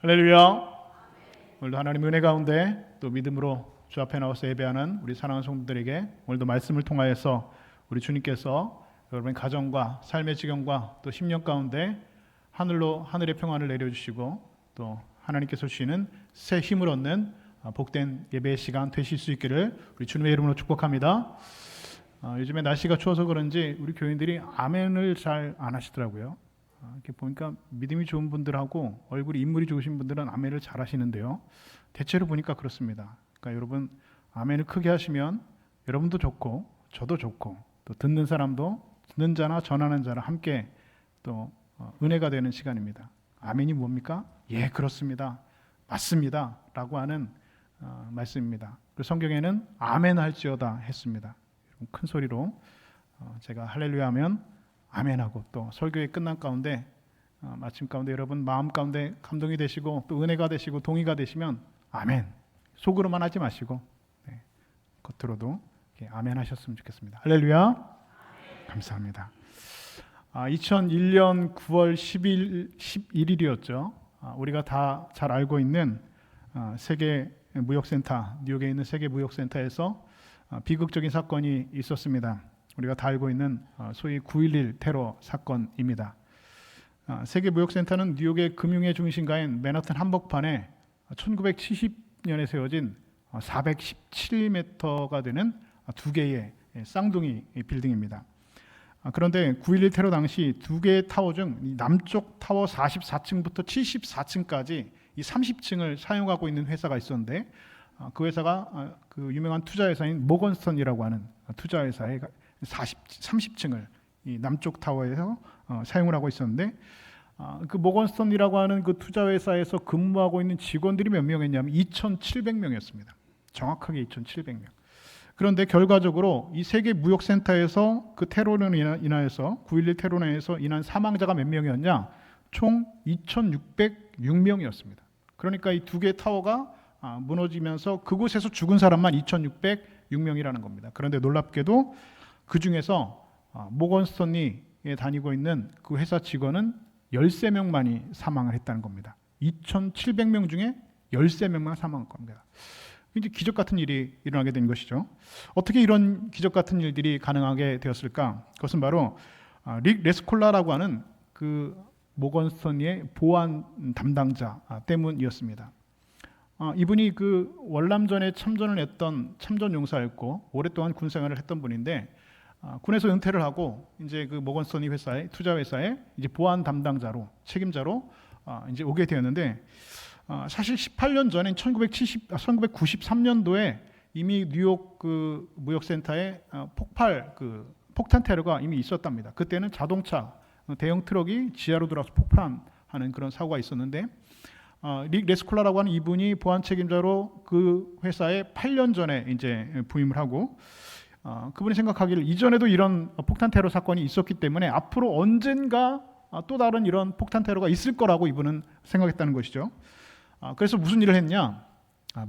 할렐루야. 오늘도 하나님 은혜 가운데 또 믿음으로 주 앞에 나와서 예배하는 우리 사랑하는 성도들에게 오늘도 말씀을 통하여서 우리 주님께서 여러분의 가정과 삶의 지경과 또 심령 가운데 하늘의 평안을 내려주시고 또 하나님께서 주시는 새 힘을 얻는 복된 예배의 시간 되실 수 있기를 우리 주님의 이름으로 축복합니다. 요즘에 날씨가 추워서 그런지 우리 교인들이 아멘을 잘 안 하시더라고요. 이렇게 보니까 믿음이 좋은 분들하고 얼굴이 인물이 좋으신 분들은 아멘을 잘 하시는데요. 대체로 보니까 그렇습니다. 그러니까 여러분 아멘을 크게 하시면 여러분도 좋고 저도 좋고 또 듣는 사람도 듣는 자나 전하는 자나 함께 또 은혜가 되는 시간입니다. 아멘이 뭡니까? 예, 그렇습니다. 맞습니다. 라고 하는 말씀입니다. 그리고 성경에는 아멘 할지어다 했습니다. 큰 소리로 제가 할렐루야 하면 아멘하고 또 설교의 끝난 가운데 마침 가운데 여러분 마음 가운데 감동이 되시고 또 은혜가 되시고 동의가 되시면 아멘 속으로만 하지 마시고 겉으로도 아멘 하셨으면 좋겠습니다. 할렐루야. 아멘. 감사합니다. 2001년 9월 11일이었죠. 우리가 다 잘 알고 있는 세계 무역센터 뉴욕에 있는 세계 무역센터에서 비극적인 사건이 있었습니다. 우리가 다 알고 있는 소위 9.11 테러 사건입니다. 세계무역센터는 뉴욕의 금융의 중심가인 맨하튼 한복판에 1970년에 세워진 417m가 되는 두 개의 쌍둥이 빌딩입니다. 그런데 9.11 테러 당시 두 개의 타워 중 남쪽 타워 44층부터 74층까지 이 30층을 사용하고 있는 회사가 있었는데 그 회사가 그 유명한 투자회사인 모건스턴이라고 하는 투자회사의 30층을 이 남쪽 타워에서 사용을 하고 있었는데 그 모건스턴이라고 하는 그 투자회사에서 근무하고 있는 직원들이 몇 명이었냐면 2,700명이었습니다. 정확하게 2,700명. 그런데 결과적으로 이 세계 무역센터에서 그 테러로 인하여서 9.11 테러로 인해서 인한 사망자가 몇 명이었냐? 총 2,606명이었습니다. 그러니까 이 두 개의 타워가 무너지면서 그곳에서 죽은 사람만 2,606명이라는 겁니다. 그런데 놀랍게도 그 중에서 모건스턴이 다니고 있는 그 회사 직원은 13명만이 사망을 했다는 겁니다. 2,700명 중에 13명만 사망한 겁니다. 이제 기적 같은 일이 일어나게 된 것이죠. 어떻게 이런 기적 같은 일들이 가능하게 되었을까? 그것은 바로 릭 레스콜라라고 하는 그 모건스턴의 보안 담당자 때문이었습니다. 이분이 그 월남전에 참전을 했던 참전 용사였고 오랫동안 군 생활을 했던 분인데 군에서 은퇴를 하고 이제 그 모건스턴이 회사에 투자 회사에 이제 보안 담당자로 책임자로 이제 오게 되었는데 사실 18년 전인 1993년도에 이미 뉴욕 그 무역센터에 폭탄 테러가 이미 있었답니다. 그때는 자동차 대형 트럭이 지하로 들어와서 폭발하는 그런 사고가 있었는데 릭 레스콜라라고 하는 이분이 보안 책임자로 그 회사에 8년 전에 이제 부임을 하고 그분이 생각하기를 이전에도 이런 폭탄 테러 사건이 있었기 때문에 앞으로 언젠가 또 다른 이런 폭탄 테러가 있을 거라고 이분은 생각했다는 것이죠. 그래서 무슨 일을 했냐?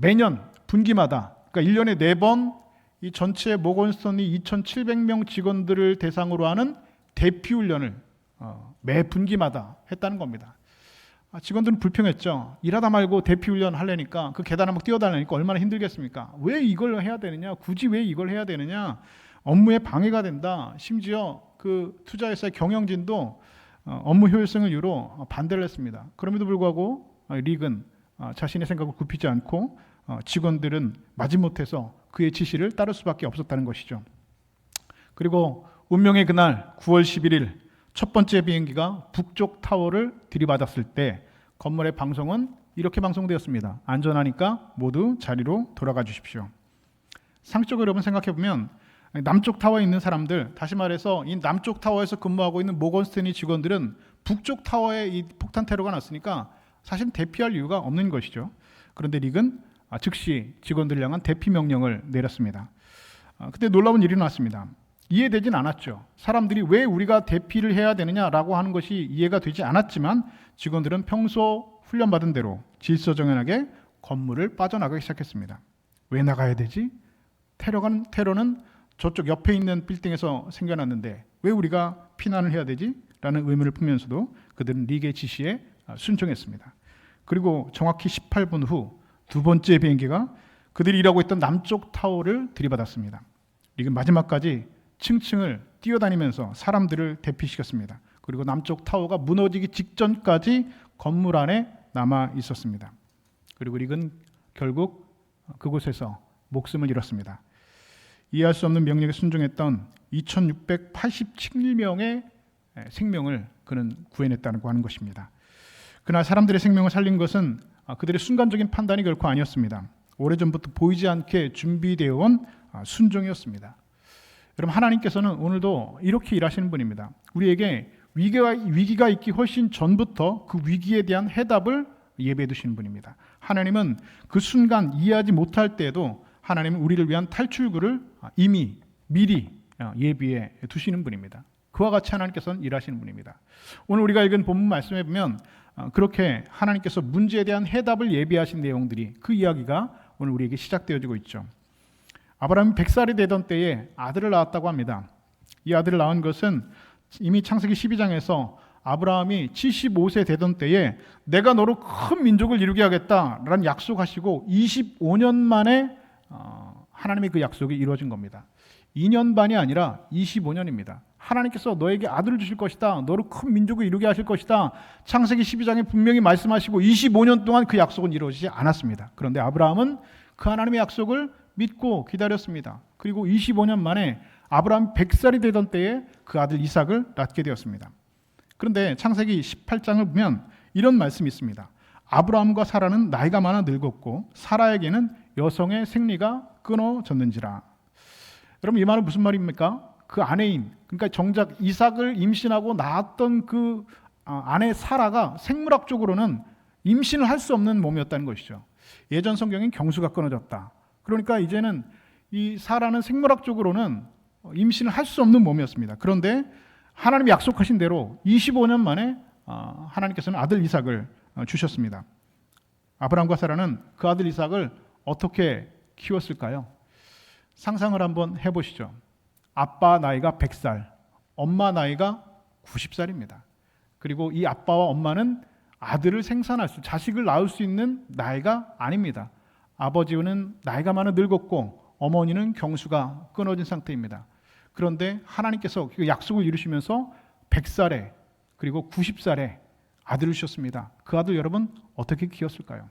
매년 분기마다 그러니까 1년에 4번 이 전체 모건스턴이 2,700명 직원들을 대상으로 하는 대피 훈련을 매 분기마다 했다는 겁니다. 직원들은 불평했죠. 일하다 말고 대피 훈련 하려니까 그 계단을 막 뛰어다니니까 얼마나 힘들겠습니까? 왜 이걸 해야 되느냐? 굳이 왜 이걸 해야 되느냐? 업무에 방해가 된다. 심지어 그 투자회사의 경영진도 업무 효율성을 이유로 반대를 했습니다. 그럼에도 불구하고 릭은 자신의 생각을 굽히지 않고 직원들은 마지못해서 그의 지시를 따를 수밖에 없었다는 것이죠. 그리고 운명의 그날 9월 11일 첫 번째 비행기가 북쪽 타워를 들이받았을 때 건물의 방송은 이렇게 방송되었습니다. 안전하니까 모두 자리로 돌아가 주십시오. 상식적으로 여러분 생각해 보면 남쪽 타워에 있는 사람들, 다시 말해서 이 남쪽 타워에서 근무하고 있는 모건스턴이 직원들은 북쪽 타워에 이 폭탄 테러가 났으니까 사실 대피할 이유가 없는 것이죠. 그런데 릭은 즉시 직원들을 향한 대피 명령을 내렸습니다. 그때 놀라운 일이 났습니다. 이해되진 않았죠. 사람들이 왜 우리가 대피를 해야 되느냐라고 하는 것이 이해가 되지 않았지만 직원들은 평소 훈련받은 대로 질서정연하게 건물을 빠져나가기 시작했습니다. 왜 나가야 되지? 테러는 저쪽 옆에 있는 빌딩에서 생겨났는데 왜 우리가 피난을 해야 되지? 라는 의문을 품면서도 그들은 릭의 지시에 순종했습니다. 그리고 정확히 18분 후 두 번째 비행기가 그들이 일하고 있던 남쪽 타워를 들이받았습니다. 이게 마지막까지 층층을 뛰어다니면서 사람들을 대피시켰습니다. 그리고 남쪽 타워가 무너지기 직전까지 건물 안에 남아 있었습니다. 그리고 릭은 결국 그곳에서 목숨을 잃었습니다. 이해할 수 없는 명령에 순종했던 2687명의 생명을 그는 구해냈다고 하는 것입니다. 그러나 사람들의 생명을 살린 것은 그들의 순간적인 판단이 결코 아니었습니다. 오래전부터 보이지 않게 준비되어 온 순종이었습니다. 여러분, 하나님께서는 오늘도 이렇게 일하시는 분입니다. 우리에게 위기가 있기 훨씬 전부터 그 위기에 대한 해답을 예배해 두시는 분입니다. 하나님은 그 순간 이해하지 못할 때에도 하나님은 우리를 위한 탈출구를 이미 미리 예비해 두시는 분입니다. 그와 같이 하나님께서는 일하시는 분입니다. 오늘 우리가 읽은 본문 말씀에 보면 그렇게 하나님께서 문제에 대한 해답을 예비하신 내용들이, 그 이야기가 오늘 우리에게 시작되어지고 있죠. 아브라함이 100살이 되던 때에 아들을 낳았다고 합니다. 이 아들을 낳은 것은 이미 창세기 12장에서 아브라함이 75세 되던 때에 내가 너로 큰 민족을 이루게 하겠다라는 약속하시고 25년 만에 하나님의 그 약속이 이루어진 겁니다. 2년 반이 아니라 25년입니다. 하나님께서 너에게 아들을 주실 것이다, 너로 큰 민족을 이루게 하실 것이다, 창세기 12장에 분명히 말씀하시고 25년 동안 그 약속은 이루어지지 않았습니다. 그런데 아브라함은 그 하나님의 약속을 믿고 기다렸습니다. 그리고 25년 만에 아브라함 100살이 되던 때에 그 아들 이삭을 낳게 되었습니다. 그런데 창세기 18장을 보면 이런 말씀이 있습니다. 아브라함과 사라는 나이가 많아 늙었고 사라에게는 여성의 생리가 끊어졌는지라. 여러분, 이 말은 무슨 말입니까? 그 아내인, 그러니까 정작 이삭을 임신하고 낳았던 그 아내 사라가 생물학적으로는 임신을 할 수 없는 몸이었다는 것이죠. 예전 성경엔 경수가 끊어졌다. 그러니까 이제는 이 사라는 생물학적으로는 임신을 할 수 없는 몸이었습니다. 그런데 하나님이 약속하신 대로 25년 만에 하나님께서는 아들 이삭을 주셨습니다. 아브라함과 사라는 그 아들 이삭을 어떻게 키웠을까요? 상상을 한번 해보시죠. 아빠 나이가 100살, 엄마 나이가 90살입니다. 그리고 이 아빠와 엄마는 아들을 생산할 수, 자식을 낳을 수 있는 나이가 아닙니다. 아버지는 나이가 많아 늙었고 어머니는 경수가 끊어진 상태입니다. 그런데 하나님께서 그 약속을 이루시면서 100살에 그리고 90살에 아들을 주셨습니다. 그 아들 여러분 어떻게 키웠을까요?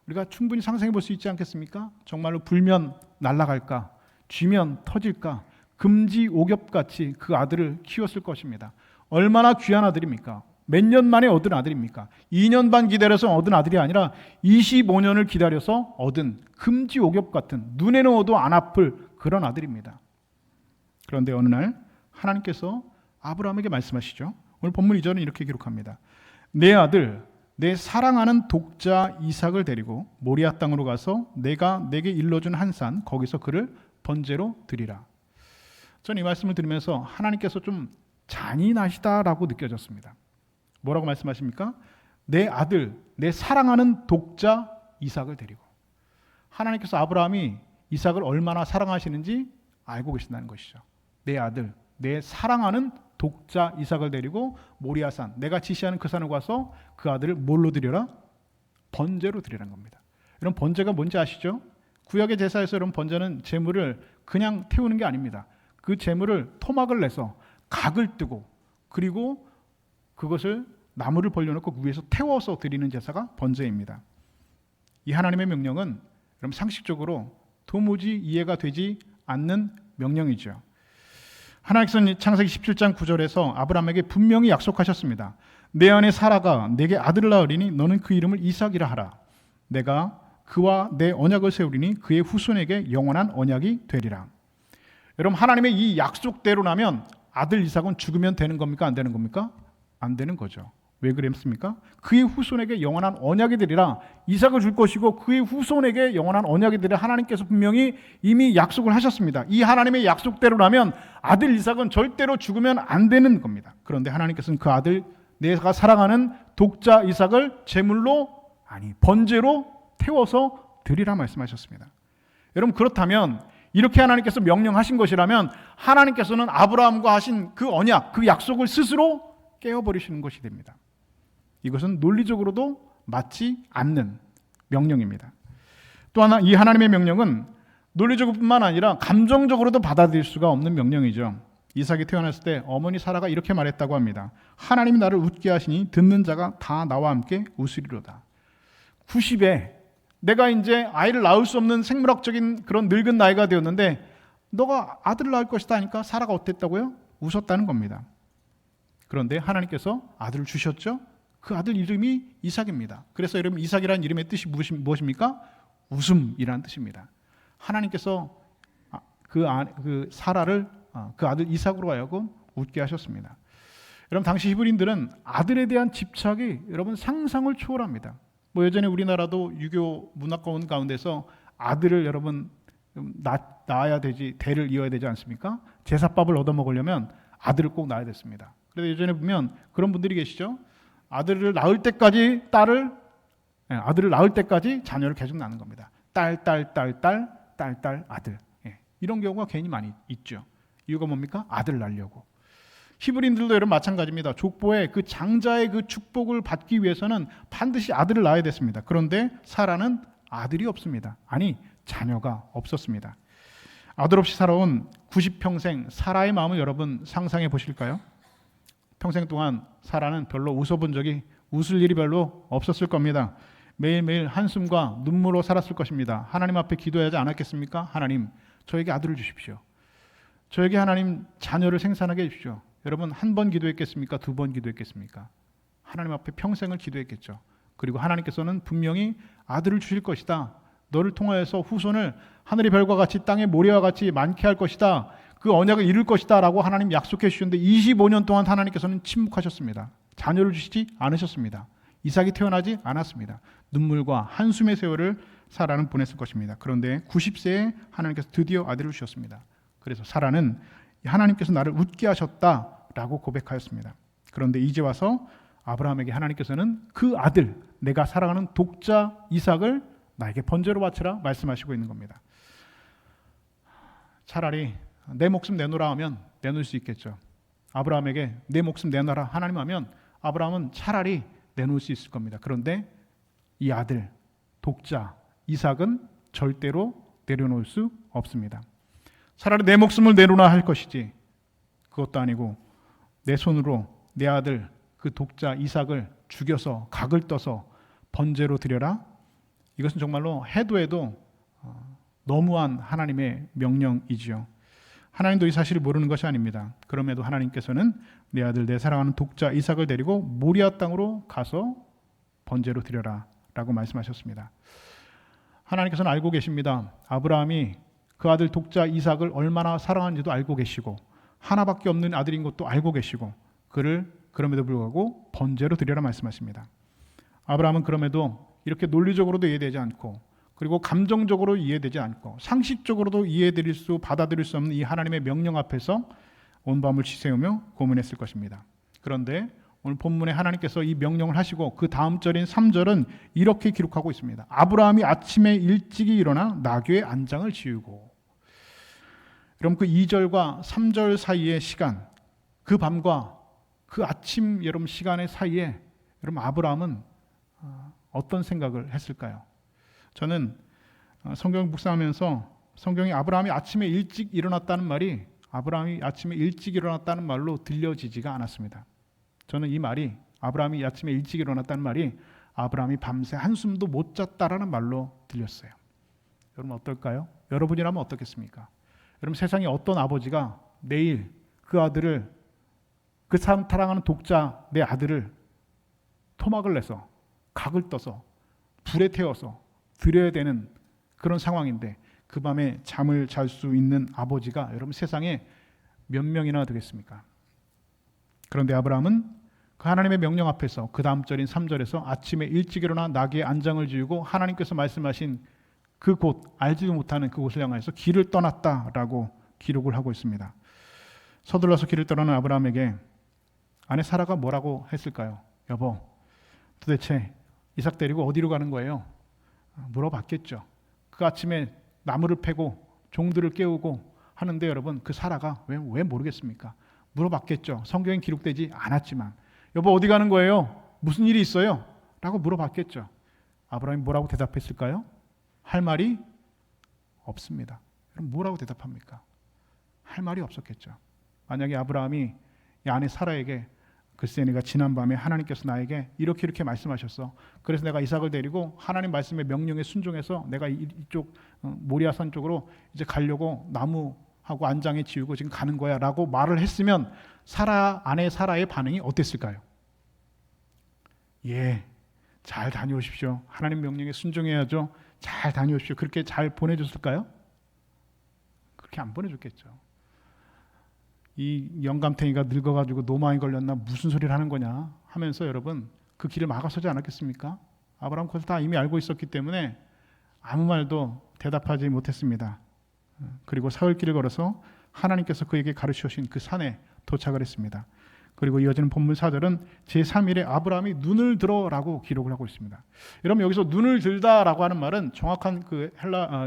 우리가 충분히 상상해 볼 수 있지 않겠습니까? 정말로 불면 날아갈까, 쥐면 터질까, 금지옥엽같이 그 아들을 키웠을 것입니다. 얼마나 귀한 아들입니까? 몇 년 만에 얻은 아들입니까? 2년 반 기다려서 얻은 아들이 아니라 25년을 기다려서 얻은 금지옥엽 같은, 눈에 넣어도 안 아플 그런 아들입니다. 그런데 어느 날 하나님께서 아브라함에게 말씀하시죠. 오늘 본문 2절은 이렇게 기록합니다. 내 아들, 내 사랑하는 독자 이삭을 데리고 모리아 땅으로 가서 내가 내게 일러준 한 산, 거기서 그를 번제로 드리라. 저는 이 말씀을 들으면서 하나님께서 좀 잔인하시다라고 느껴졌습니다. 뭐라고 말씀하십니까? 내 아들, 내 사랑하는 독자 이삭을 데리고. 하나님께서 아브라함이 이삭을 얼마나 사랑하시는지 알고 계신다는 것이죠. 내 아들, 내 사랑하는 독자 이삭을 데리고 모리아산, 내가 지시하는 그 산을 가서 그 아들을 뭘로 드려라? 번제로 드리라는 겁니다. 여러분, 번제가 뭔지 아시죠? 구약의 제사에서 여러분, 번제는 제물을 그냥 태우는 게 아닙니다. 그 제물을 토막을 내서 각을 뜨고 그리고 그것을 나무를 벌려놓고 그 위에서 태워서 드리는 제사가 번제입니다. 이 하나님의 명령은 여러분 상식적으로 도무지 이해가 되지 않는 명령이죠. 하나님께서는 창세기 17장 9절에서 아브라함에게 분명히 약속하셨습니다. 내 아내 사라가 내게 아들을 낳으리니 너는 그 이름을 이삭이라 하라. 내가 그와 내 언약을 세우리니 그의 후손에게 영원한 언약이 되리라. 여러분, 하나님의 이 약속대로라면 아들 이삭은 죽으면 되는 겁니까? 안 되는 겁니까? 안 되는 거죠. 왜 그랬습니까? 그의 후손에게 영원한 언약이 되리라. 이삭을 줄 것이고 그의 후손에게 영원한 언약이 되리라. 하나님께서 분명히 이미 약속을 하셨습니다. 이 하나님의 약속대로라면 아들 이삭은 절대로 죽으면 안 되는 겁니다. 그런데 하나님께서는 그 아들, 내가 사랑하는 독자 이삭을 제물로, 아니 번제로 태워서 드리라 말씀하셨습니다. 여러분, 그렇다면 이렇게 하나님께서 명령하신 것이라면 하나님께서는 아브라함과 하신 그 언약, 그 약속을 스스로 깨어버리시는 것이 됩니다. 이것은 논리적으로도 맞지 않는 명령입니다. 또 하나 이 하나님의 명령은 논리적뿐만 아니라 감정적으로도 받아들일 수가 없는 명령이죠. 이삭이 태어났을 때 어머니 사라가 이렇게 말했다고 합니다. 하나님이 나를 웃게 하시니 듣는 자가 다 나와 함께 웃으리로다. 90에 내가 이제 아이를 낳을 수 없는 생물학적인 그런 늙은 나이가 되었는데 너가 아들을 낳을 것이다 하니까 사라가 어땠다고요? 웃었다는 겁니다. 그런데 하나님께서 아들을 주셨죠? 그 아들 이름이 이삭입니다. 그래서 여러분 이삭이라는 이름의 뜻이 무엇입니까? 웃음이라는 뜻입니다. 하나님께서 그 사라를 그 아들 이삭으로 하여금 웃게 하셨습니다. 여러분 당시 히브리인들은 아들에 대한 집착이 여러분 상상을 초월합니다. 뭐 예전에 우리나라도 유교 문화권 가운데서 아들을 여러분 낳아야 되지, 대를 이어야 되지 않습니까? 제사밥을 얻어먹으려면 아들을 꼭 낳아야 됐습니다. 그래서 예전에 보면 그런 분들이 계시죠. 아들을 낳을 때까지 아들을 낳을 때까지 자녀를 계속 낳는 겁니다. 딸, 아들. 이런 경우가 괜히 많이 있죠. 이유가 뭡니까? 아들 낳으려고. 히브리인들도 여러분 마찬가지입니다. 족보의 그 장자의 그 축복을 받기 위해서는 반드시 아들을 낳아야 됐습니다. 그런데 사라는 아들이 없습니다. 아니, 자녀가 없었습니다. 아들 없이 살아온 90평생 사라의 마음을 여러분 상상해 보실까요? 평생 동안 사라는 별로 웃을 일이 별로 없었을 겁니다. 매일매일 한숨과 눈물로 살았을 것입니다. 하나님 앞에 기도하지 않았겠습니까? 하나님, 저에게 아들을 주십시오. 저에게 하나님 자녀를 생산하게 해주십시오. 여러분 한 번 기도했겠습니까? 두 번 기도했겠습니까? 하나님 앞에 평생을 기도했겠죠. 그리고 하나님께서는 분명히 아들을 주실 것이다. 너를 통하여서 후손을 하늘의 별과 같이 땅의 모래와 같이 많게 할 것이다. 그 언약을 이룰 것이다 라고 하나님 약속해 주셨는데 25년 동안 하나님께서는 침묵하셨습니다. 자녀를 주시지 않으셨습니다. 이삭이 태어나지 않았습니다. 눈물과 한숨의 세월을 사라는 보냈을 것입니다. 그런데 90세에 하나님께서 드디어 아들을 주셨습니다. 그래서 사라는 하나님께서 나를 웃게 하셨다라고 고백하였습니다. 그런데 이제 와서 아브라함에게 하나님께서는 그 아들, 내가 사랑하는 독자 이삭을 나에게 번제로 바치라 말씀하시고 있는 겁니다. 차라리 내 목숨 내놓으라 하면 내놓을 수 있겠죠. 아브라함에게 내 목숨 내놔라 하나님 하면 아브라함은 차라리 내놓을 수 있을 겁니다. 그런데 이 아들, 독자 이삭은 절대로 내려놓을 수 없습니다. 차라리 내 목숨을 내놓으라 할 것이지 그것도 아니고 내 손으로 내 아들 그 독자 이삭을 죽여서 각을 떠서 번제로 드려라. 이것은 정말로 해도 너무한 하나님의 명령이지요. 하나님도 이 사실을 모르는 것이 아닙니다. 그럼에도 하나님께서는 내 아들 내 사랑하는 독자 이삭을 데리고 모리아 땅으로 가서 번제로 드려라 라고 말씀하셨습니다. 하나님께서는 알고 계십니다. 아브라함이 그 아들 독자 이삭을 얼마나 사랑하는지도 알고 계시고 하나밖에 없는 아들인 것도 알고 계시고 그를 그럼에도 불구하고 번제로 드려라 말씀하십니다. 아브라함은 그럼에도 이렇게 논리적으로도 이해되지 않고 그리고 감정적으로 이해되지 않고 상식적으로도 받아들일 수 없는 이 하나님의 명령 앞에서 온 밤을 지새우며 고민했을 것입니다. 그런데 오늘 본문에 하나님께서 이 명령을 하시고 그 다음 절인 3절은 이렇게 기록하고 있습니다. 아브라함이 아침에 일찍이 일어나 나귀의 안장을 지우고. 그럼 그 2절과 3절 사이의 시간, 그 밤과 그 아침 여러분 시간의 사이에 여러분 아브라함은 어떤 생각을 했을까요? 저는 성경 묵상하면서 성경이 아브라함이 아침에 일찍 일어났다는 말이 아브라함이 아침에 일찍 일어났다는 말로 들려지지가 않았습니다. 저는 이 말이 아브라함이 아침에 일찍 일어났다는 말이 아브라함이 밤새 한숨도 못 잤다라는 말로 들렸어요. 여러분 어떨까요? 여러분이라면 어떻겠습니까? 여러분 세상에 어떤 아버지가 내일 그 아들을 그 사랑하는 독자 내 아들을 토막을 내서 각을 떠서 불에 태워서 드려야 되는 그런 상황인데 그 밤에 잠을 잘 수 있는 아버지가 여러분 세상에 몇 명이나 되겠습니까? 그런데 아브라함은 그 하나님의 명령 앞에서 그 다음 절인 3절에서 아침에 일찍 일어나 나귀의 안장을 지우고 하나님께서 말씀하신 그 곳, 알지도 못하는 그곳을 향해서 길을 떠났다라고 기록을 하고 있습니다. 서둘러서 길을 떠나는 아브라함에게 아내 사라가 뭐라고 했을까요? 여보, 도대체 이삭 데리고 어디로 가는 거예요? 물어봤겠죠. 그 아침에 나무를 패고 종들을 깨우고 하는데 여러분 그 사라가 왜 모르겠습니까? 물어봤겠죠. 성경에 기록되지 않았지만 여보 어디 가는 거예요? 무슨 일이 있어요? 라고 물어봤겠죠. 아브라함이 뭐라고 대답했을까요? 할 말이 없습니다. 그럼 뭐라고 대답합니까? 할 말이 없었겠죠. 만약에 아브라함이 이 아내 사라에게 글쎄 내가 지난밤에 하나님께서 나에게 이렇게 말씀하셨어. 그래서 내가 이삭을 데리고 하나님 말씀의 명령에 순종해서 내가 이쪽 모리아산 쪽으로 이제 가려고 나무하고 안장에 지우고 지금 가는 거야 라고 말을 했으면 아내 사라의 반응이 어땠을까요? 예, 잘 다녀오십시오. 하나님 명령에 순종해야죠. 잘 다녀오십시오. 그렇게 잘 보내줬을까요? 그렇게 안 보내줬겠죠. 이 영감탱이가 늙어가지고 노마에 걸렸나 무슨 소리를 하는 거냐 하면서 여러분 그 길을 막아서지 않았겠습니까? 아브라함 그것을 다 이미 알고 있었기 때문에 아무 말도 대답하지 못했습니다. 그리고 사흘길을 걸어서 하나님께서 그에게 가르쳐 주신 그 산에 도착을 했습니다. 그리고 이어지는 본문 4절은 제3일에 아브라함이 눈을 들어라고 기록을 하고 있습니다. 여러분 여기서 눈을 들다라고 하는 말은 정확한 그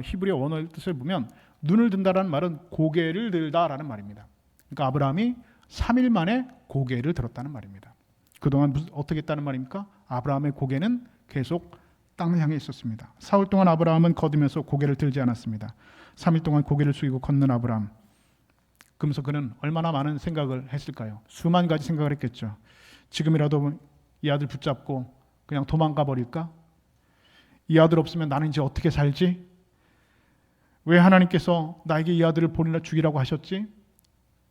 히브리어 원어의 뜻을 보면 눈을 든다라는 말은 고개를 들다라는 말입니다. 그러니까 아브라함이 3일 만에 고개를 들었다는 말입니다. 그동안 어떻게 했다는 말입니까? 아브라함의 고개는 계속 땅을 향해 있었습니다. 사흘 동안 아브라함은 거두면서 고개를 들지 않았습니다. 3일 동안 고개를 숙이고 걷는 아브라함. 그러면서 그는 얼마나 많은 생각을 했을까요? 수만 가지 생각을 했겠죠. 지금이라도 이 아들 붙잡고 그냥 도망가 버릴까? 이 아들 없으면 나는 이제 어떻게 살지? 왜 하나님께서 나에게 이 아들을 보내라 죽이라고 하셨지?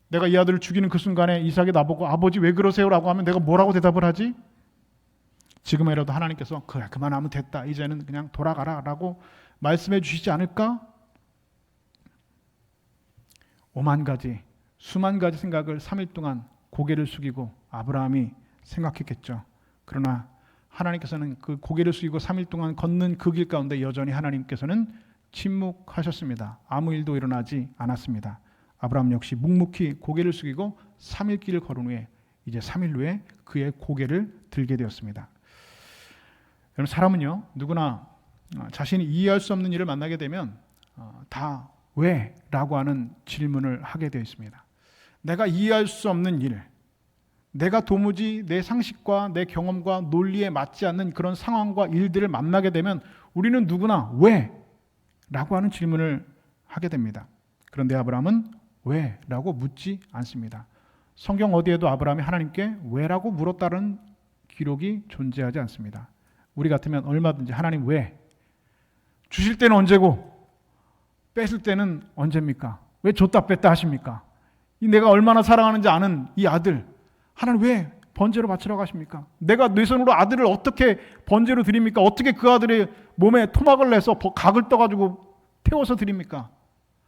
내가 이 아들을 죽이는 그 순간에 이삭이 나보고 아버지 왜 그러세요? 라고 하면 내가 뭐라고 대답을 하지? 지금이라도 하나님께서 그래 그만하면 됐다. 이제는 그냥 돌아가라 라고 말씀해 주시지 않을까? 오만 가지, 수만 가지 생각을 3일 동안 고개를 숙이고 아브라함이 생각했겠죠. 그러나 하나님께서는 그 고개를 숙이고 3일 동안 걷는 그 길 가운데 여전히 하나님께서는 침묵하셨습니다. 아무 일도 일어나지 않았습니다. 아브라함 역시 묵묵히 고개를 숙이고 3일 길을 걸은 후에 이제 3일 후에 그의 고개를 들게 되었습니다. 여러분 사람은요 누구나 자신이 이해할 수 없는 일을 만나게 되면 다 왜? 라고 하는 질문을 하게 되어 있습니다. 내가 이해할 수 없는 일, 내가 도무지 내 상식과 내 경험과 논리에 맞지 않는 그런 상황과 일들을 만나게 되면 우리는 누구나 왜? 라고 하는 질문을 하게 됩니다. 그런데 아브라함은 왜? 라고 묻지 않습니다. 성경 어디에도 아브라함이 하나님께 왜라고 물었다는 기록이 존재하지 않습니다. 우리 같으면 얼마든지 하나님 왜? 주실 때는 언제고 뺏을 때는 언제입니까? 왜 줬다 뺐다 하십니까? 내가 얼마나 사랑하는지 아는 이 아들 하나님 왜 번제로 바치라고 하십니까? 내가 내 손으로 아들을 어떻게 번제로 드립니까? 어떻게 그 아들의 몸에 토막을 내서 각을 떠가지고 태워서 드립니까?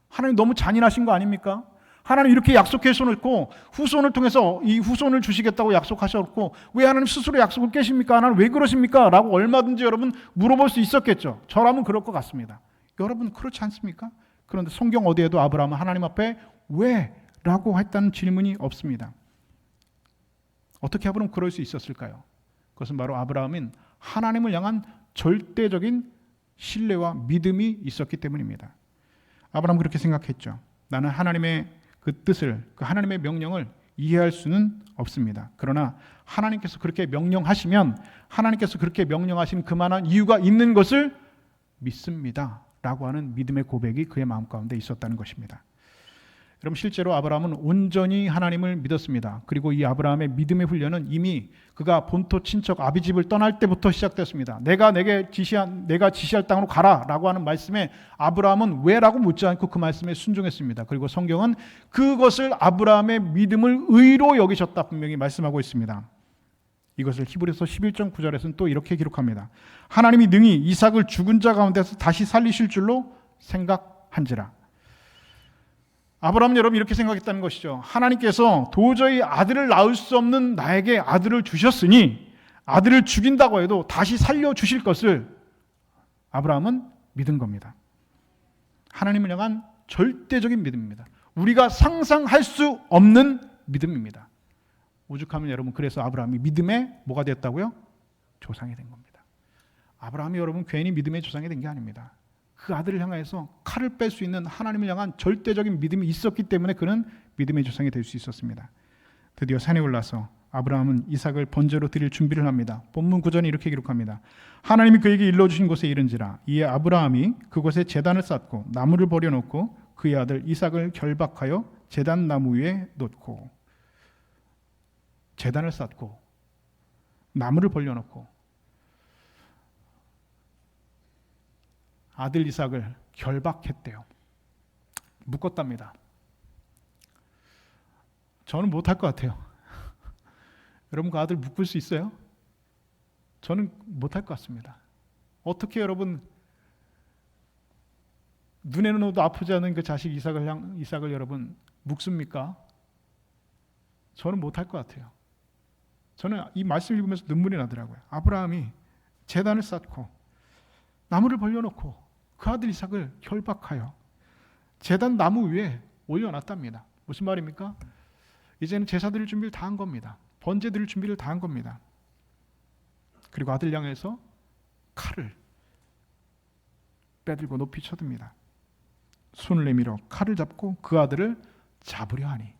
하나님 너무 잔인하신 거 아닙니까? 하나님 이렇게 약속해 놓고 후손을 통해서 이 후손을 주시겠다고 약속하셨고 왜 하나님 스스로 약속을 깨십니까? 하나님 왜 그러십니까? 라고 얼마든지 여러분 물어볼 수 있었겠죠. 저라면 그럴 것 같습니다. 여러분 그렇지 않습니까? 그런데 성경 어디에도 아브라함은 하나님 앞에 왜? 라고 했다는 질문이 없습니다. 어떻게 아브라함은 그럴 수 있었을까요? 그것은 바로 아브라함은 하나님을 향한 절대적인 신뢰와 믿음이 있었기 때문입니다. 아브라함은 그렇게 생각했죠. 나는 하나님의 그 뜻을, 그 하나님의 명령을 이해할 수는 없습니다. 그러나 하나님께서 그렇게 명령하시면 하나님께서 그렇게 명령하신 그만한 이유가 있는 것을 믿습니다. 라고 하는 믿음의 고백이 그의 마음 가운데 있었다는 것입니다. 여러분 실제로 아브라함은 온전히 하나님을 믿었습니다. 그리고 이 아브라함의 믿음의 훈련은 이미 그가 본토 친척 아비집을 떠날 때부터 시작됐습니다. 내가 지시할 땅으로 가라라고 하는 말씀에 아브라함은 왜라고 묻지 않고 그 말씀에 순종했습니다. 그리고 성경은 그것을 아브라함의 믿음을 의로 여기셨다 분명히 말씀하고 있습니다. 이것을 히브리서 11장 9절에서는 또 이렇게 기록합니다. 하나님이 능히 이삭을 죽은 자 가운데서 다시 살리실 줄로 생각한지라. 아브라함은 여러분 이렇게 생각했다는 것이죠. 하나님께서 도저히 아들을 낳을 수 없는 나에게 아들을 주셨으니 아들을 죽인다고 해도 다시 살려주실 것을 아브라함은 믿은 겁니다. 하나님을 향한 절대적인 믿음입니다. 우리가 상상할 수 없는 믿음입니다. 오죽하면 여러분 그래서 아브라함이 믿음의 뭐가 되었다고요? 조상이 된 겁니다. 아브라함이 여러분 괜히 믿음의 조상이 된 게 아닙니다. 그 아들을 향해서 칼을 뺄 수 있는 하나님을 향한 절대적인 믿음이 있었기 때문에 그는 믿음의 조상이 될 수 있었습니다. 드디어 산에 올라서 아브라함은 이삭을 번제로 드릴 준비를 합니다. 본문 9절에 이렇게 기록합니다. 하나님이 그에게 일러주신 곳에 이른지라 이에 아브라함이 그곳에 제단을 쌓고 나무를 버려놓고 그의 아들 이삭을 결박하여 제단 나무 위에 놓고, 제단을 쌓고 나무를 벌려놓고 아들 이삭을 결박했대요. 묶었답니다. 저는 못할 것 같아요. 여러분 그 아들 묶을 수 있어요? 저는 못할 것 같습니다. 어떻게 여러분 눈에는 넣어도 아프지 않은 그 자식 이삭을 여러분 묶습니까? 저는 못할 것 같아요. 저는 이 말씀을 읽으면서 눈물이 나더라고요. 아브라함이 제단을 쌓고 나무를 벌려놓고 그 아들 이삭을 결박하여 제단 나무 위에 올려놨답니다. 무슨 말입니까? 이제는 제사 드릴 준비를 다 한 겁니다. 번제 드릴 준비를 다 한 겁니다. 그리고 아들 향해서 칼을 빼들고 높이 쳐듭니다. 손을 내밀어 칼을 잡고 그 아들을 잡으려 하니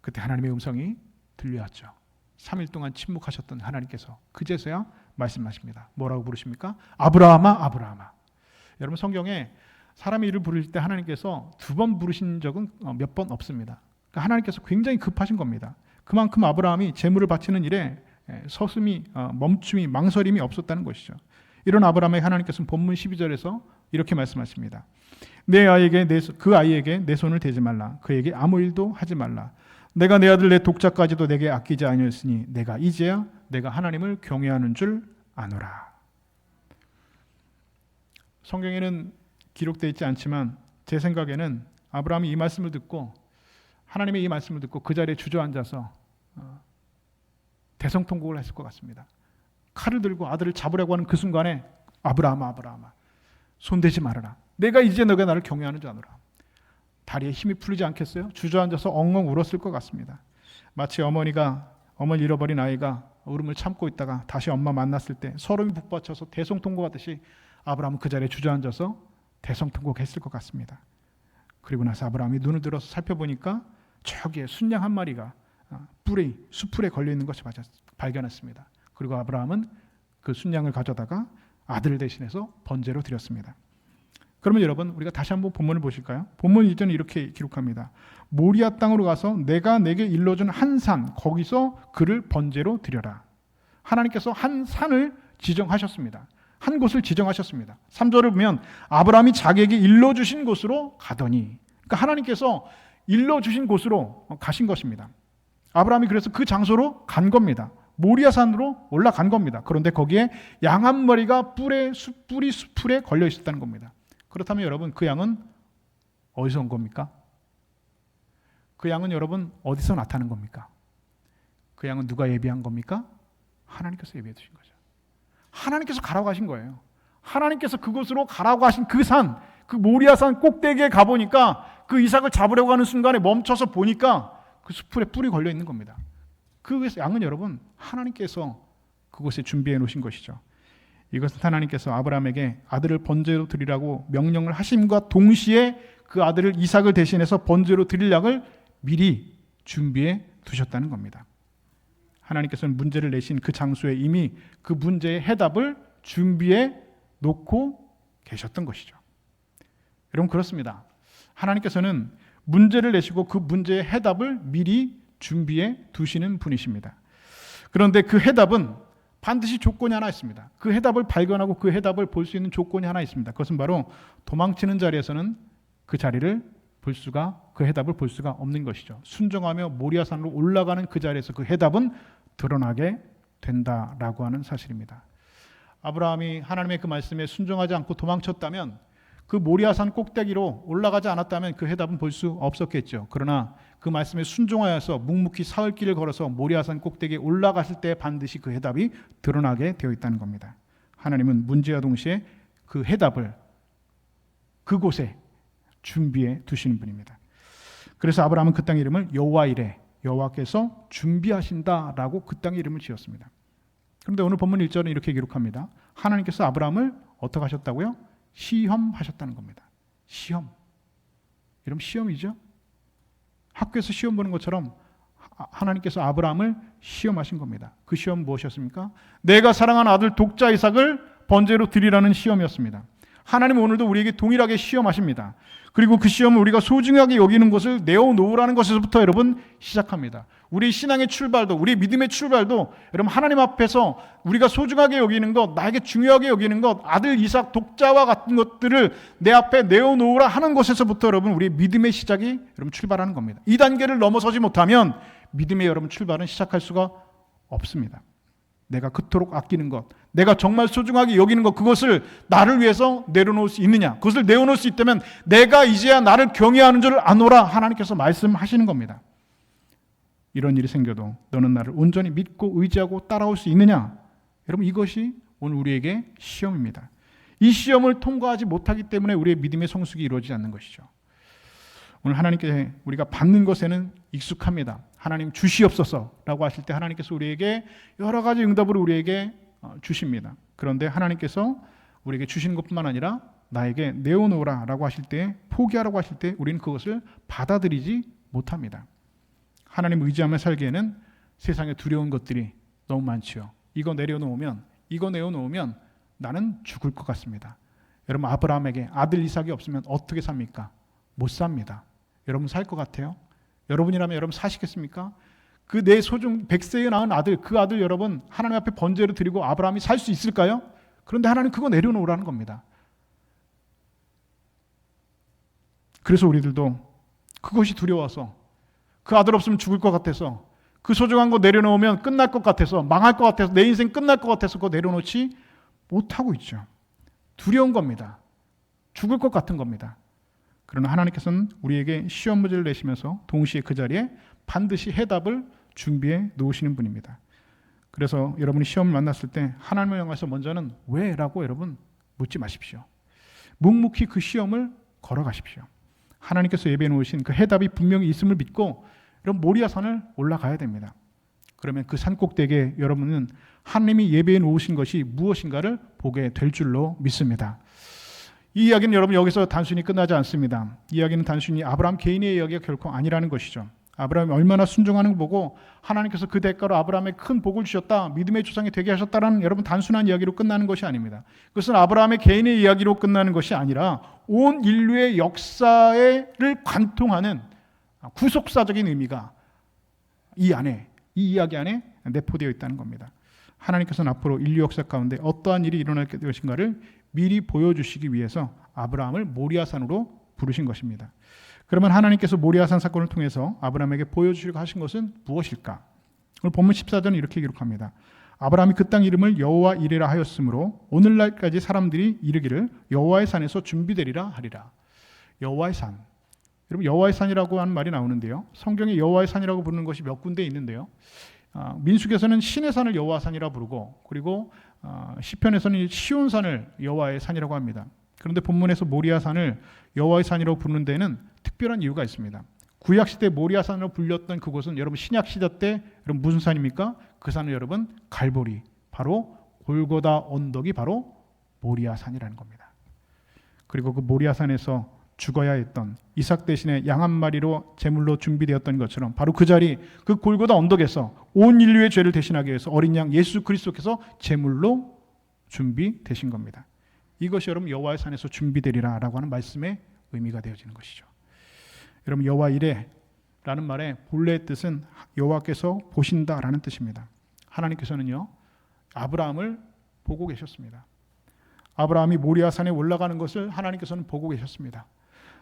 그때 하나님의 음성이 들려왔죠. 3일 동안 침묵하셨던 하나님께서 그제서야 말씀하십니다. 뭐라고 부르십니까? 아브라함아, 아브라함아. 여러분 성경에 사람의 이름을 부르실 때 하나님께서 2번 부르신 적은 몇 번 없습니다. 그러니까 하나님께서 굉장히 급하신 겁니다. 그만큼 아브라함이 제물을 바치는 일에 서슴이, 멈춤이, 망설임이 없었다는 것이죠. 이런 아브라함에게 하나님께서는 본문 12절에서 이렇게 말씀하십니다. 그 아이에게 내 손을 대지 말라. 그에게 아무 일도 하지 말라. 내가 내 아들 내 독자까지도 내게 아끼지 아니하였으니 내가 이제야 내가 하나님을 경외하는 줄 아노라. 성경에는 기록되어 있지 않지만 제 생각에는 아브라함이 이 말씀을 듣고 하나님의 이 말씀을 듣고 그 자리에 주저앉아서 대성통곡을 했을 것 같습니다. 칼을 들고 아들을 잡으려고 하는 그 순간에 아브라함아, 아브라함아, 손대지 말아라. 내가 이제 너가 나를 경외하는 줄 아노라. 다리에 힘이 풀리지 않겠어요? 주저앉아서 엉엉 울었을 것 같습니다. 마치 어머니 잃어버린 아이가 울음을 참고 있다가 다시 엄마 만났을 때 서름이 북받쳐서 대성통곡하듯이 아브라함은 그 자리에 주저앉아서 대성통곡했을 것 같습니다. 그리고 나서 아브라함이 눈을 들어서 살펴보니까 저기에 순양 한 마리가 수풀에 걸려있는 것을 발견했습니다. 그리고 아브라함은 그 순양을 가져다가 아들을 대신해서 번제로 드렸습니다. 그러면 여러분 우리가 다시 한번 본문을 보실까요? 본문 1절은 이렇게 기록합니다. 모리아 땅으로 가서 내가 내게 일러준 한 산, 거기서 그를 번제로 드려라. 하나님께서 한 산을 지정하셨습니다. 한 곳을 지정하셨습니다. 3절을 보면 아브라함이 자기에게 일러주신 곳으로 가더니, 그러니까 하나님께서 일러주신 곳으로 가신 것입니다. 아브라함이 그래서 그 장소로 간 겁니다. 모리아산으로 올라간 겁니다. 그런데 거기에 양 한 마리가 뿔이 수풀에 걸려 있었다는 겁니다. 그렇다면 여러분 그 양은 어디서 온 겁니까? 그 양은 여러분 어디서 나타난 겁니까? 그 양은 누가 예비한 겁니까? 하나님께서 예비해 두신 거죠. 하나님께서 가라고 하신 거예요. 하나님께서 그곳으로 가라고 하신 그 산, 그 모리아산 꼭대기에 가보니까 그 이삭을 잡으려고 하는 순간에 멈춰서 보니까 그 수풀에 뿔이 걸려 있는 겁니다. 그 양은 여러분 하나님께서 그곳에 준비해 놓으신 것이죠. 이것은 하나님께서 아브라함에게 아들을 번제로 드리라고 명령을 하심과 동시에 그 아들을 이삭을 대신해서 번제로 드릴 양을 미리 준비해 두셨다는 겁니다. 하나님께서는 문제를 내신 그 장소에 이미 그 문제의 해답을 준비해 놓고 계셨던 것이죠. 여러분 그렇습니다. 하나님께서는 문제를 내시고 그 문제의 해답을 미리 준비해 두시는 분이십니다. 그런데 그 해답은 반드시 조건이 하나 있습니다. 그 해답을 발견하고 그 해답을 볼 수 있는 조건이 하나 있습니다. 그것은 바로 도망치는 자리에서는 그 해답을 볼 수가 없는 것이죠. 순종하며 모리아산으로 올라가는 그 자리에서 그 해답은 드러나게 된다라고 하는 사실입니다. 아브라함이 하나님의 그 말씀에 순종하지 않고 도망쳤다면, 그 모리아산 꼭대기로 올라가지 않았다면 그 해답은 볼 수 없었겠죠. 그러나 그 말씀에 순종하여서 묵묵히 사흘 길을 걸어서 모리아산 꼭대기에 올라갔을 때 반드시 그 해답이 드러나게 되어 있다는 겁니다. 하나님은 문제와 동시에 그 해답을 그곳에 준비해 두시는 분입니다. 그래서 아브라함은 그 땅 이름을 여호와이레, 여호와께서 준비하신다라고 그 땅의 이름을 지었습니다. 그런데 오늘 본문 1절은 이렇게 기록합니다. 하나님께서 아브라함을 어떻게 하셨다고요? 시험하셨다는 겁니다. 시험. 여러분 시험이죠? 학교에서 시험 보는 것처럼 하나님께서 아브라함을 시험하신 겁니다. 그 시험 무엇이었습니까? 내가 사랑하는 아들 독자 이삭을 번제로 드리라는 시험이었습니다. 하나님은 오늘도 우리에게 동일하게 시험하십니다. 그리고 그 시험을 우리가 소중하게 여기는 것을 내어놓으라는 것에서부터 여러분 시작합니다. 우리 신앙의 출발도, 우리 믿음의 출발도 여러분 하나님 앞에서 우리가 소중하게 여기는 것, 나에게 중요하게 여기는 것, 아들 이삭 독자와 같은 것들을 내 앞에 내어놓으라 하는 것에서부터 여러분 우리의 믿음의 시작이 여러분 출발하는 겁니다. 이 단계를 넘어서지 못하면 믿음의 여러분 출발은 시작할 수가 없습니다. 내가 그토록 아끼는 것, 내가 정말 소중하게 여기는 것, 그것을 나를 위해서 내려놓을 수 있느냐? 그것을 내어놓을 수 있다면 내가 이제야 나를 경외하는 줄 아노라 하나님께서 말씀하시는 겁니다. 이런 일이 생겨도 너는 나를 온전히 믿고 의지하고 따라올 수 있느냐? 여러분 이것이 오늘 우리에게 시험입니다. 이 시험을 통과하지 못하기 때문에 우리의 믿음의 성숙이 이루어지지 않는 것이죠. 오늘 하나님께 우리가 받는 것에는 익숙합니다. 하나님 주시옵소서라고 하실 때 하나님께서 우리에게 여러 가지 응답을 우리에게 주십니다. 그런데 하나님께서 우리에게 주신 것뿐만 아니라 나에게 내어놓으라라고 하실 때, 포기하라고 하실 때 우리는 그것을 받아들이지 못합니다. 하나님 의지하며 살기에는 세상에 두려운 것들이 너무 많지요. 이거 내어놓으면 나는 죽을 것 같습니다. 여러분 아브라함에게 아들 이삭이 없으면 어떻게 삽니까? 못 삽니다. 여러분 살 것 같아요? 여러분이라면 여러분 사시겠습니까? 그 내 소중 100세에 낳은 아들, 그 아들 여러분 하나님 앞에 번제를 드리고 아브라함이 살 수 있을까요? 그런데 하나님 그거 내려놓으라는 겁니다. 그래서 우리들도 그것이 두려워서, 그 아들 없으면 죽을 것 같아서, 그 소중한 거 내려놓으면 끝날 것 같아서, 망할 것 같아서, 내 인생 끝날 것 같아서 그거 내려놓지 못하고 있죠. 두려운 겁니다. 죽을 것 같은 겁니다. 그러나 하나님께서는 우리에게 시험 문제를 내시면서 동시에 그 자리에 반드시 해답을 준비해 놓으시는 분입니다. 그래서 여러분이 시험을 만났을 때 하나님을 향해서 먼저는 왜? 라고 여러분 묻지 마십시오. 묵묵히 그 시험을 걸어가십시오. 하나님께서 예배해 놓으신 그 해답이 분명히 있음을 믿고 여러분 모리아산을 올라가야 됩니다. 그러면 그 산꼭대기에 여러분은 하나님이 예배해 놓으신 것이 무엇인가를 보게 될 줄로 믿습니다. 이 이야기는 여러분 여기서 단순히 끝나지 않습니다. 이 이야기는 단순히 아브라함 개인의 이야기가 결코 아니라는 것이죠. 아브라함이 얼마나 순종하는 걸 보고 하나님께서 그 대가로 아브라함에 큰 복을 주셨다, 믿음의 조상이 되게 하셨다라는 여러분 단순한 이야기로 끝나는 것이 아닙니다. 그것은 아브라함의 개인의 이야기로 끝나는 것이 아니라 온 인류의 역사를 관통하는 구속사적인 의미가 이 이야기 안에 내포되어 있다는 겁니다. 하나님께서는 앞으로 인류 역사 가운데 어떠한 일이 일어날 것인가를 미리 보여주시기 위해서 아브라함을 모리아산으로 부르신 것입니다. 그러면 하나님께서 모리아산 사건을 통해서 아브라함에게 보여주시고 하신 것은 무엇일까? 오늘 본문 14절은 이렇게 기록합니다. 아브라함이 그 땅 이름을 여호와 이레라 하였으므로 오늘날까지 사람들이 이르기를 여호와의 산에서 준비되리라 하리라. 여호와의 산. 여러분 여호와의 산이라고 하는 말이 나오는데요. 성경에 여호와의 산이라고 부르는 것이 몇 군데 있는데요. 민수기에서는 신의 산을 여호와 산이라 부르고, 그리고 시편에서는 시온산을 여호와의 산이라고 합니다. 그런데 본문에서 모리아산을 여호와의 산이라고 부르는 데는 특별한 이유가 있습니다. 구약시대 모리아산으로 불렸던 그곳은 여러분 신약시대 때 여러분 무슨 산입니까? 그 산은 여러분 갈보리, 바로 골고다 언덕이 바로 모리아산이라는 겁니다. 그리고 그 모리아산에서 죽어야 했던 이삭 대신에 양 한 마리로 제물로 준비되었던 것처럼 바로 그 자리, 그 골고다 언덕에서 온 인류의 죄를 대신하기 위해서 어린 양 예수 그리스도께서 제물로 준비되신 겁니다. 이것이 여러분 여호와의 산에서 준비되리라 라고 하는 말씀의 의미가 되어지는 것이죠. 여러분 여호와 이레라는 말의 본래의 뜻은 여호와께서 보신다라는 뜻입니다. 하나님께서는요 아브라함을 보고 계셨습니다. 아브라함이 모리아산에 올라가는 것을 하나님께서는 보고 계셨습니다.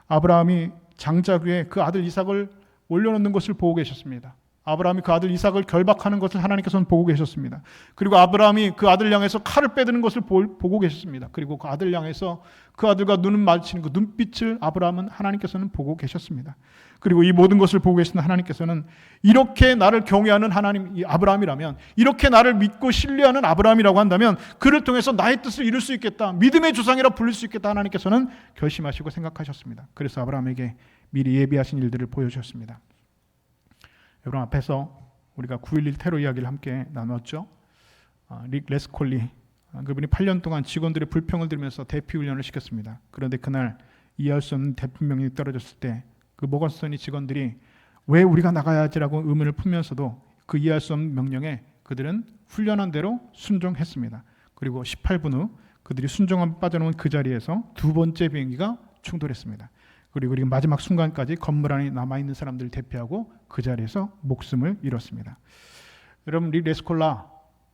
아브라함이 장작 위에 그 아들 이삭을 올려놓는 것을 보고 계셨습니다. 아브라함이 그 아들 이삭을 결박하는 것을 하나님께서는 보고 계셨습니다. 그리고 아브라함이 그 아들 향해서 칼을 빼드는 것을 보고 계셨습니다. 그리고 그 아들 향해서 그 아들과 눈을 마주치는 그 눈빛을 아브라함은 하나님께서는 보고 계셨습니다. 그리고 이 모든 것을 보고 계신 하나님께서는 이렇게 나를 경외하는 하나님, 이 아브라함이라면, 이렇게 나를 믿고 신뢰하는 아브라함이라고 한다면 그를 통해서 나의 뜻을 이룰 수 있겠다, 믿음의 조상이라 부를 수 있겠다 하나님께서는 결심하시고 생각하셨습니다. 그래서 아브라함에게 미리 예비하신 일들을 보여주셨습니다. 여러분 앞에서 우리가 9.11 테러 이야기를 함께 나눴죠. 릭 레스콜리, 그분이 8년 동안 직원들의 불평을 들으면서 대피 훈련을 시켰습니다. 그런데 그날 이해할 수 없는 대피 명령이 떨어졌을 때 그 모건스턴이 직원들이 왜 우리가 나가야지라고 의문을 품면서도 그 이해할 수 없는 명령에 그들은 훈련한 대로 순종했습니다. 그리고 18분 후 그들이 순종함 빠져나온 그 자리에서 두 번째 비행기가 충돌했습니다. 그리고 마지막 순간까지 건물 안에 남아있는 사람들을 대피하고 그 자리에서 목숨을 잃었습니다. 여러분, 리 레스콜라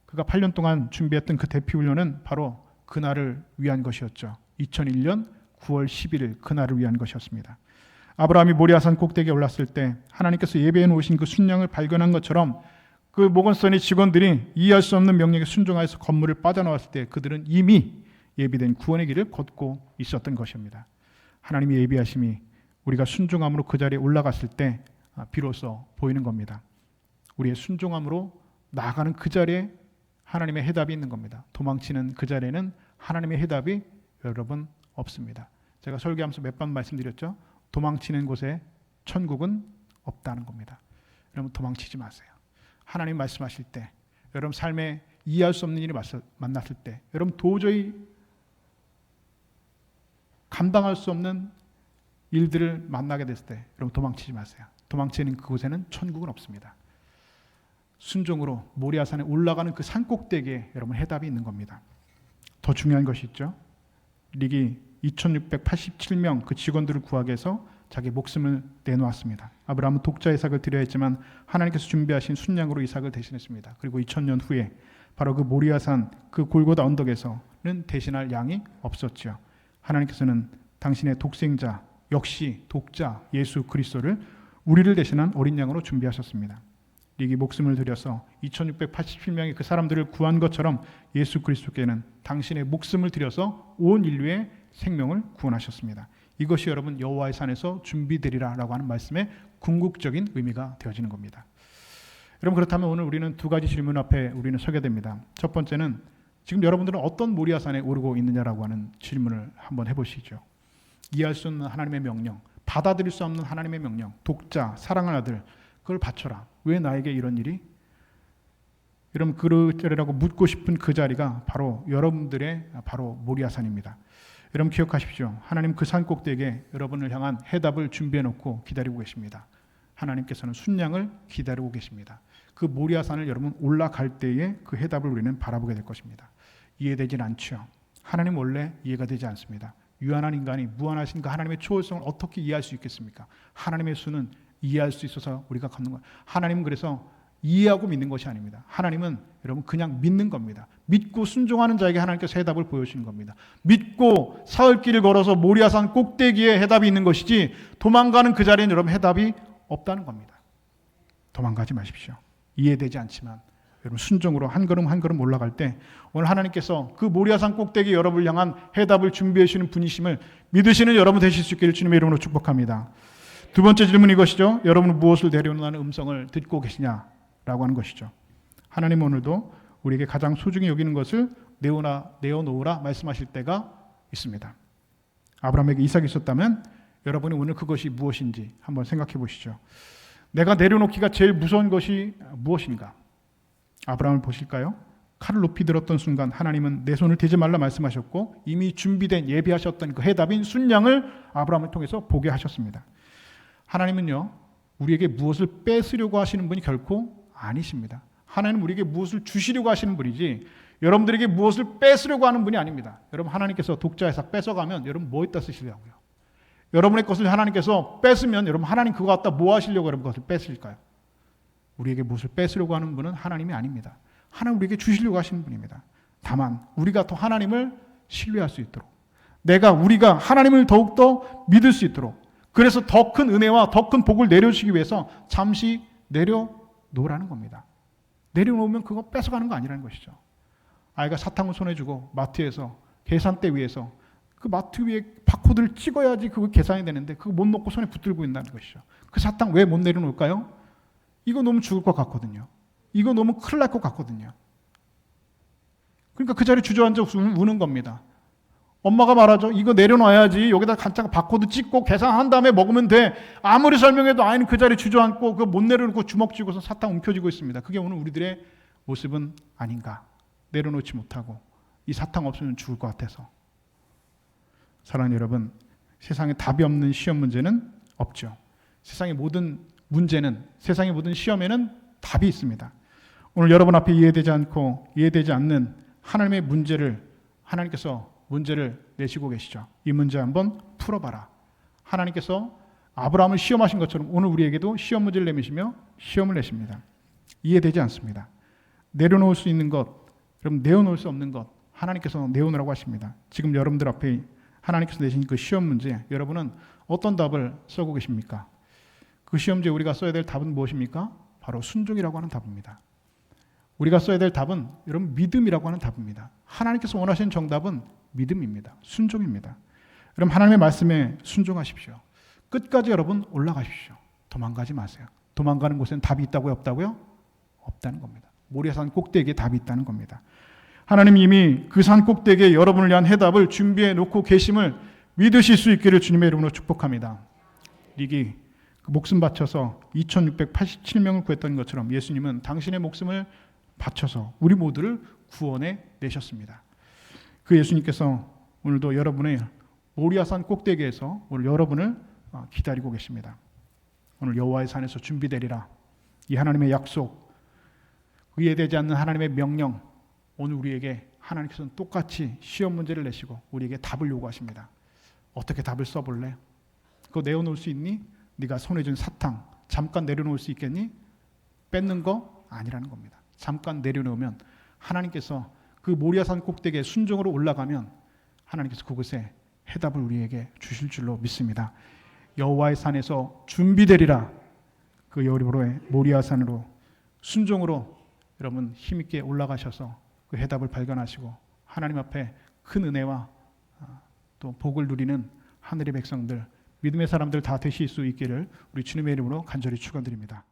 그가 8년 동안 준비했던 그 대피 훈련은 바로 그날을 위한 것이었죠. 2001년 9월 11일 그날을 위한 것이었습니다. 아브라함이 모리아산 꼭대기에 올랐을 때 하나님께서 예배해 놓으신 그 순양을 발견한 것처럼 그 모건선의 직원들이 이해할 수 없는 명령에 순종하여서 건물을 빠져나왔을 때 그들은 이미 예비된 구원의 길을 걷고 있었던 것입니다. 하나님의 예비하심이 우리가 순종함으로 그 자리에 올라갔을 때 비로소 보이는 겁니다. 우리의 순종함으로 나아가는 그 자리에 하나님의 해답이 있는 겁니다. 도망치는 그 자리에는 하나님의 해답이 여러분 없습니다. 제가 설교하면서 몇 번 말씀드렸죠. 도망치는 곳에 천국은 없다는 겁니다. 여러분, 도망치지 마세요. 하나님 말씀하실 때, 여러분 삶에 이해할 수 없는 일이 만났을 때, 여러분 도저히 감당할 수 없는 일들을 만나게 됐을 때 여러분 도망치지 마세요. 도망치는 그곳에는 천국은 없습니다. 순종으로 모리아산에 올라가는 그 산꼭대기에 여러분 해답이 있는 겁니다. 더 중요한 것이 있죠. 릭이 2687명 그 직원들을 구하기 위해서 자기 목숨을 내놓았습니다. 아브라함은 독자 이삭을 드려야 했지만 하나님께서 준비하신 순양으로 이삭을 대신했습니다. 그리고 2000년 후에 바로 그 모리아산 그 골고다 언덕에서는 대신할 양이 없었죠. 하나님께서는 당신의 독생자 역시 독자 예수 그리스도를 우리를 대신한 어린 양으로 준비하셨습니다. 릭이 목숨을 들여서 2687명의 그 사람들을 구한 것처럼 예수 그리스도께는 당신의 목숨을 들여서 온 인류의 생명을 구원하셨습니다. 이것이 여러분 여호와의 산에서 준비되리라 라고 하는 말씀의 궁극적인 의미가 되어지는 겁니다. 여러분, 그렇다면 오늘 우리는 두 가지 질문 앞에 우리는 서게 됩니다. 첫 번째는 지금 여러분들은 어떤 모리아산에 오르고 있느냐라고 하는 질문을 한번 해보시죠. 이해할 수 없는 하나님의 명령, 받아들일 수 없는 하나님의 명령, 독자, 사랑할 아들, 그걸 바쳐라. 왜 나에게 이런 일이? 여러분, 그 자리라고 묻고 싶은 그 자리가 바로 여러분들의 바로 모리아산입니다. 여러분 기억하십시오. 하나님 그 산 꼭대기에 여러분을 향한 해답을 준비해 놓고 기다리고 계십니다. 하나님께서는 순양을 기다리고 계십니다. 그 모리아산을 여러분 올라갈 때에 그 해답을 우리는 바라보게 될 것입니다. 이해되진 않죠. 하나님 원래 이해가 되지 않습니다. 유한한 인간이 무한하신 그 하나님의 초월성을 어떻게 이해할 수 있겠습니까? 하나님의 수는 이해할 수 있어서 우리가 걷는 거예요. 하나님은 그래서 이해하고 믿는 것이 아닙니다. 하나님은 여러분 그냥 믿는 겁니다. 믿고 순종하는 자에게 하나님께서 해답을 보여주시는 겁니다. 믿고 사흘길을 걸어서 모리아산 꼭대기에 해답이 있는 것이지 도망가는 그 자리에는 여러분 해답이 없다는 겁니다. 도망가지 마십시오. 이해되지 않지만 여러분 순종으로 한 걸음 한 걸음 올라갈 때 오늘 하나님께서 그 모리아산 꼭대기 여러분을 향한 해답을 준비해 주시는 분이심을 믿으시는 여러분 되실 수 있기를 주님의 이름으로 축복합니다. 두 번째 질문이 이것이죠. 여러분은 무엇을 내려오는 음성을 듣고 계시냐라고 하는 것이죠. 하나님 오늘도 우리에게 가장 소중히 여기는 것을 내어놓으라 말씀하실 때가 있습니다. 아브라함에게 이삭이 있었다면 여러분이 오늘 그것이 무엇인지 한번 생각해 보시죠. 내가 내려놓기가 제일 무서운 것이 무엇인가? 아브라함을 보실까요? 칼을 높이 들었던 순간 하나님은 내 손을 대지 말라 말씀하셨고 이미 준비된 예비하셨던 그 해답인 순양을 아브라함을 통해서 보게 하셨습니다. 하나님은요 우리에게 무엇을 뺏으려고 하시는 분이 결코 아니십니다. 하나님은 우리에게 무엇을 주시려고 하시는 분이지 여러분들에게 무엇을 뺏으려고 하는 분이 아닙니다. 여러분 하나님께서 독자에서 뺏어가면 여러분 뭐에다 쓰시려고요? 여러분의 것을 하나님께서 뺏으면 여러분 하나님 그거 갖다 뭐 하시려고 여러분 그것을 뺏을까요? 우리에게 무엇을 뺏으려고 하는 분은 하나님이 아닙니다. 하나님 우리에게 주시려고 하시는 분입니다. 다만 우리가 더 하나님을 신뢰할 수 있도록 우리가 하나님을 더욱더 믿을 수 있도록 그래서 더 큰 은혜와 더 큰 복을 내려주시기 위해서 잠시 내려놓으라는 겁니다. 내려놓으면 그거 뺏어가는 거 아니라는 것이죠. 아이가 사탕을 손에 쥐고 마트에서 계산대 위에서 그 마트 위에 바코드를 찍어야지 그거 계산이 되는데 그거 못 놓고 손에 붙들고 있다는 것이죠. 그 사탕 왜 못 내려놓을까요? 이거 너무 죽을 것 같거든요. 이거 너무 큰일 날 것 같거든요. 그러니까 그 자리에 주저앉아 우는 겁니다. 엄마가 말하죠. 이거 내려놔야지. 여기다 간장 바코드 찍고 계산한 다음에 먹으면 돼. 아무리 설명해도 아이는 그 자리에 주저앉고 그거 못 내려놓고 주먹 쥐고서 사탕 움켜쥐고 있습니다. 그게 오늘 우리들의 모습은 아닌가. 내려놓지 못하고 이 사탕 없으면 죽을 것 같아서. 사랑하는 여러분, 세상에 답이 없는 시험 문제는 없죠. 세상의 모든 문제는, 세상의 모든 시험에는 답이 있습니다. 오늘 여러분 앞에 이해되지 않고 이해되지 않는 하나님의 문제를 하나님께서 문제를 내시고 계시죠. 이 문제 한번 풀어봐라. 하나님께서 아브라함을 시험하신 것처럼 오늘 우리에게도 시험 문제를 내미시며 시험을 내십니다. 이해되지 않습니다. 내려놓을 수 있는 것, 그럼 내어놓을 수 없는 것 하나님께서 내어놓으라고 하십니다. 지금 여러분들 앞에 하나님께서 내신 그 시험 문제, 여러분은 어떤 답을 쓰고 계십니까? 그 시험지에 우리가 써야 될 답은 무엇입니까? 바로 순종이라고 하는 답입니다. 우리가 써야 될 답은 여러분 믿음이라고 하는 답입니다. 하나님께서 원하시는 정답은 믿음입니다. 순종입니다. 여러분 하나님의 말씀에 순종하십시오. 끝까지 여러분 올라가십시오. 도망가지 마세요. 도망가는 곳에는 답이 있다고요? 없다고요? 없다는 겁니다. 모리아산 꼭대기에 답이 있다는 겁니다. 하나님이 이미 그 산 꼭대기에 여러분을 위한 해답을 준비해 놓고 계심을 믿으실 수 있기를 주님의 이름으로 축복합니다. 릭이 그 목숨 바쳐서 2687명을 구했던 것처럼 예수님은 당신의 목숨을 바쳐서 우리 모두를 구원해 내셨습니다. 그 예수님께서 오늘도 여러분의 모리아산 꼭대기에서 오늘 여러분을 기다리고 계십니다. 오늘 여호와의 산에서 준비되리라. 이 하나님의 약속, 이해되지 않는 하나님의 명령, 오늘 우리에게 하나님께서는 똑같이 시험 문제를 내시고 우리에게 답을 요구하십니다. 어떻게 답을 써볼래? 그거 내어놓을 수 있니? 네가 손에 쥔 사탕 잠깐 내려놓을 수 있겠니? 뺏는 거 아니라는 겁니다. 잠깐 내려놓으면 하나님께서 그 모리아산 꼭대기에 순종으로 올라가면 하나님께서 그곳에 해답을 우리에게 주실 줄로 믿습니다. 여호와의 산에서 준비되리라. 그 여호와의 모리아산으로 순종으로 여러분 힘있게 올라가셔서 그 해답을 발견하시고 하나님 앞에 큰 은혜와 또 복을 누리는 하늘의 백성들, 믿음의 사람들 다 되실 수 있기를 우리 주님의 이름으로 간절히 축원드립니다.